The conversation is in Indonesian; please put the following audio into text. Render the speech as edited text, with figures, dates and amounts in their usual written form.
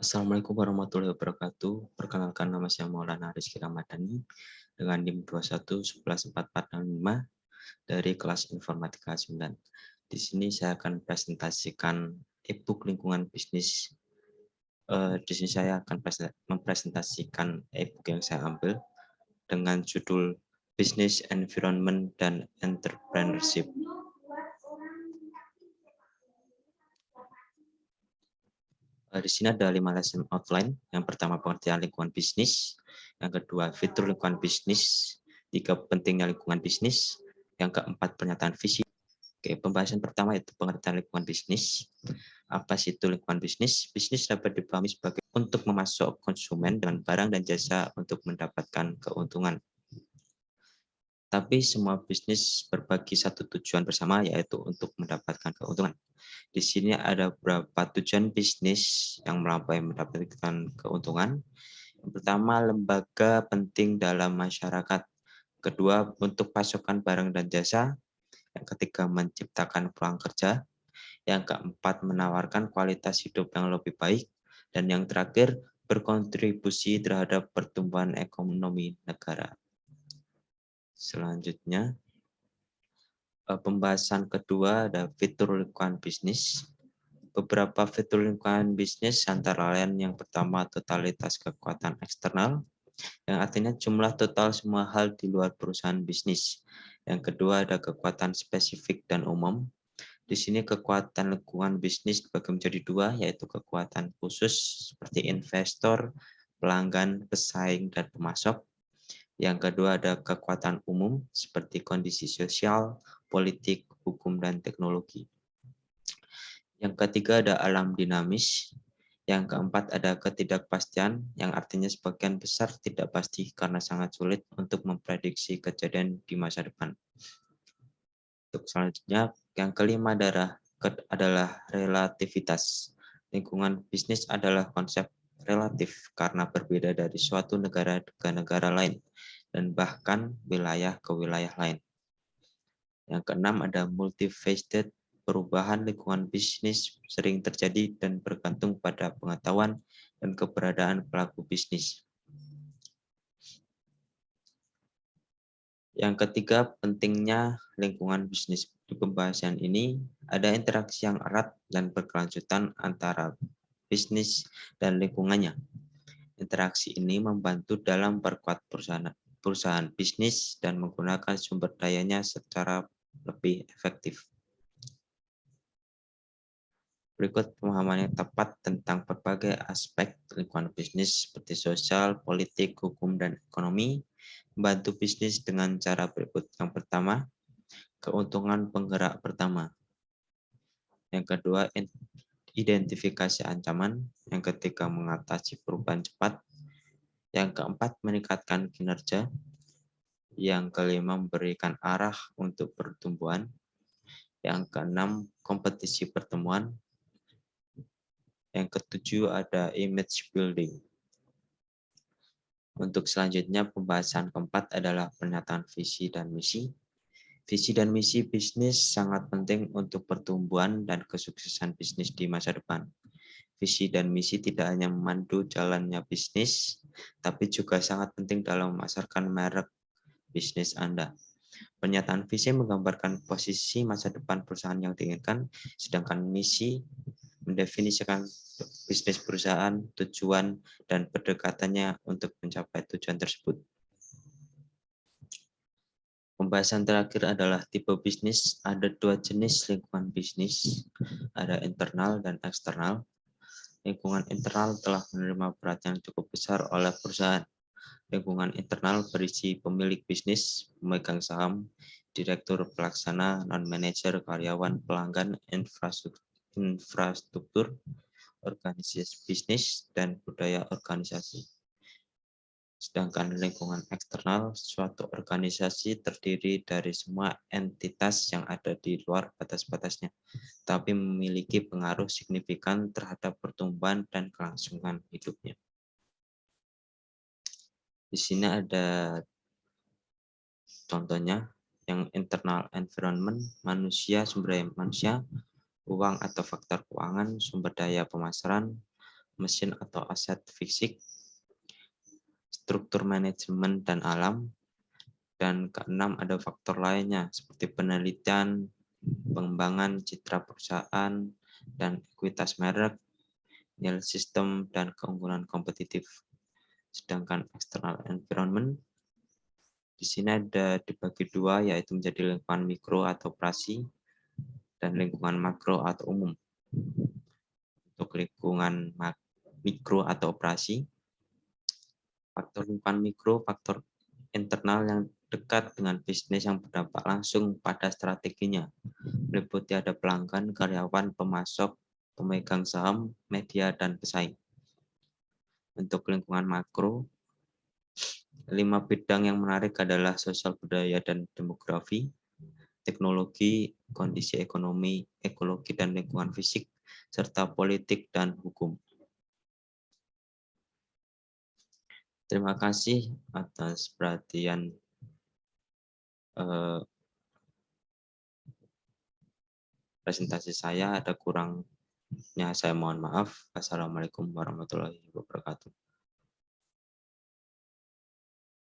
Assalamualaikum warahmatullahi wabarakatuh. Perkenalkan, nama saya Maulana Rizky Ramadhani dengan NIM 21114465 dari kelas Informatika 9. Di sini saya akan presentasikan e-book lingkungan bisnis. Di sini saya akan mempresentasikan e-book yang saya ambil dengan judul Business Environment dan Entrepreneurship. Di sini ada 5 lesson outline. Yang pertama, pengertian lingkungan bisnis. Yang kedua, fitur lingkungan bisnis. 3, pentingnya lingkungan bisnis. Yang keempat, pernyataan visi. Oke, pembahasan pertama yaitu pengertian lingkungan bisnis. Apa sih itu lingkungan bisnis? Bisnis dapat dipahami sebagai untuk memasok konsumen dengan barang dan jasa untuk mendapatkan keuntungan. Tapi semua bisnis berbagi satu tujuan bersama, yaitu untuk mendapatkan keuntungan. Di sini ada beberapa tujuan bisnis yang melampaui mendapatkan keuntungan. Yang pertama, lembaga penting dalam masyarakat. Kedua, untuk pasokan barang dan jasa. Yang ketiga, menciptakan peluang kerja. Yang keempat, menawarkan kualitas hidup yang lebih baik. Dan yang terakhir, berkontribusi terhadap pertumbuhan ekonomi negara. Selanjutnya, pembahasan kedua ada fitur lingkungan bisnis. Beberapa fitur lingkungan bisnis antara lain yang pertama, totalitas kekuatan eksternal, yang artinya jumlah total semua hal di luar perusahaan bisnis. Yang kedua ada kekuatan spesifik dan umum. Di sini kekuatan lingkungan bisnis dibagi menjadi 2, yaitu kekuatan khusus seperti investor, pelanggan, pesaing, dan pemasok. Yang kedua ada kekuatan umum seperti kondisi sosial, politik, hukum, dan teknologi. Yang ketiga ada alam dinamis. Yang keempat ada ketidakpastian, yang artinya sebagian besar tidak pasti karena sangat sulit untuk memprediksi kejadian di masa depan. Untuk selanjutnya, yang kelima adalah relativitas. Lingkungan bisnis adalah konsep relatif karena berbeda dari suatu negara ke negara lain dan bahkan wilayah ke wilayah lain. Yang keenam ada multifaceted. Perubahan lingkungan bisnis sering terjadi dan bergantung pada pengetahuan dan keberadaan pelaku bisnis. Yang ketiga, pentingnya lingkungan bisnis. Di pembahasan ini ada interaksi yang erat dan berkelanjutan antara bisnis dan lingkungannya. Interaksi ini membantu dalam perkuat perusahaan bisnis dan menggunakan sumber dayanya secara lebih efektif. Berikut pemahaman yang tepat tentang berbagai aspek lingkungan bisnis seperti sosial, politik, hukum, dan ekonomi. Membantu bisnis dengan cara berikut. Yang pertama, keuntungan penggerak pertama. Yang kedua, identifikasi ancaman. Yang ketiga, mengatasi perubahan cepat. Yang keempat, meningkatkan kinerja. Yang kelima, memberikan arah untuk pertumbuhan. Yang keenam, kompetisi pertemuan. Yang ketujuh ada image building. Untuk selanjutnya pembahasan keempat adalah pernyataan visi dan misi. Visi dan misi bisnis sangat penting untuk pertumbuhan dan kesuksesan bisnis di masa depan. Visi dan misi tidak hanya memandu jalannya bisnis, tapi juga sangat penting dalam memasarkan merek bisnis Anda. Pernyataan visi menggambarkan posisi masa depan perusahaan yang diinginkan, sedangkan misi mendefinisikan bisnis perusahaan, tujuan, dan pendekatannya untuk mencapai tujuan tersebut. Pembahasan terakhir adalah tipe bisnis. Ada 2 jenis lingkungan bisnis, ada internal dan eksternal. Lingkungan internal telah menerima perhatian cukup besar oleh perusahaan. Lingkungan internal berisi pemilik bisnis, pemegang saham, direktur pelaksana, non-manajer, karyawan, pelanggan, infrastruktur, organisasi bisnis, dan budaya organisasi. Sedangkan lingkungan eksternal, suatu organisasi terdiri dari semua entitas yang ada di luar batas-batasnya, tapi memiliki pengaruh signifikan terhadap pertumbuhan dan kelangsungan hidupnya. Di sini ada contohnya, yang internal environment, manusia, sumber daya manusia, uang atau faktor keuangan, sumber daya pemasaran, mesin atau aset fisik, struktur manajemen dan alam, dan keenam ada faktor lainnya seperti penelitian, pengembangan citra perusahaan, dan ekuitas merek, nilai sistem, dan keunggulan kompetitif. Sedangkan external environment di sini ada dibagi dua, yaitu menjadi lingkungan mikro atau operasi dan lingkungan makro atau umum. Untuk lingkungan mikro atau operasi, faktor lingkungan mikro, faktor internal yang dekat dengan bisnis yang berdampak langsung pada strateginya, meliputi ada pelanggan, karyawan, pemasok, pemegang saham, media, dan pesaing. Untuk lingkungan makro, 5 bidang yang menarik adalah sosial budaya dan demografi, teknologi, kondisi ekonomi, ekologi dan lingkungan fisik, serta politik dan hukum. Terima kasih atas perhatian presentasi saya. Ada kurangnya saya mohon maaf. Assalamualaikum warahmatullahi wabarakatuh.